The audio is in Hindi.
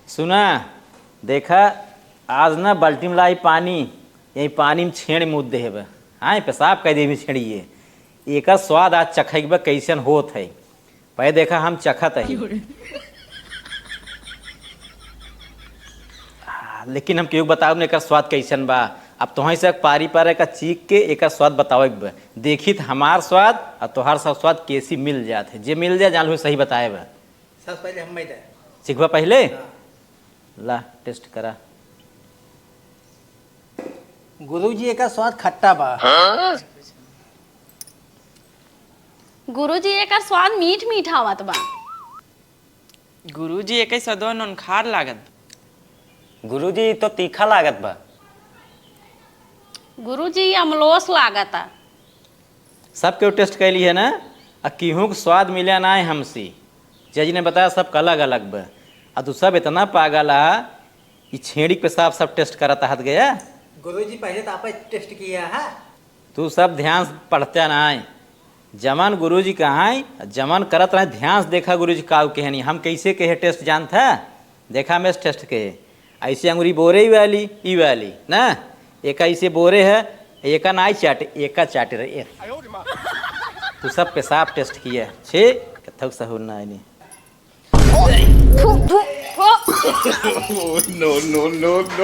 सुना देखा आज ना बाल्टी में लाई पानी यही पानी में छेड़ मुँह देब हाँ पेशाब कर दे छेड़िए एक स्वाद आज चखेबा कैसन होत है पहले देखा हम चखत है लेकिन हम क्यों बताओ एक स्वाद कैसन बा। अब तुहं से पारी पारे का चीख के एक स्वाद बताओ देखी तो हमार स्वाद और तोहार सब स्वाद कैसी मिल जात है जे मिल जाए जान लो सही बताए बा। सबसे पहले हम सीखबा पहले हाँ। ला टेस्ट करा। गुरुजी का स्वाद खट्टा बा। गुरुजी एकर स्वाद मीठ मीठ आवत बा। गुरुजी एक सदवा नोनखार लागत। गुरुजी तो तीखा लागत बा। गुरुजी अमलोस लागता। सब क्यों टेस्ट कैली है ना आ केहू के स्वाद मिला ना है हमसे जज ने बताया सब अलग अलग बा आ तू सब इतना पागल आ ये छेड़ी पेशाब सब टेस्ट करता हाथ गया। गुरुजी पहले तो आप टेस्ट किया है। तू सब ध्यान से पढ़ते ना है जमन गुरुजी कहाँ है जमन करत रहे ध्यान से देखा गुरुजी का कहनी हम कैसे कहे टेस्ट जानता देखा मैं टेस्ट कहे ऐसे अंगूरी बोरे ही वाली ई वाली ना एक ऐसे बोरे है एक ना चाटे एक चाटे रहे तू सब पेशाब टेस्ट किया छे कथक सहूर ना नहीं। थू थू थू। no, no, no, no.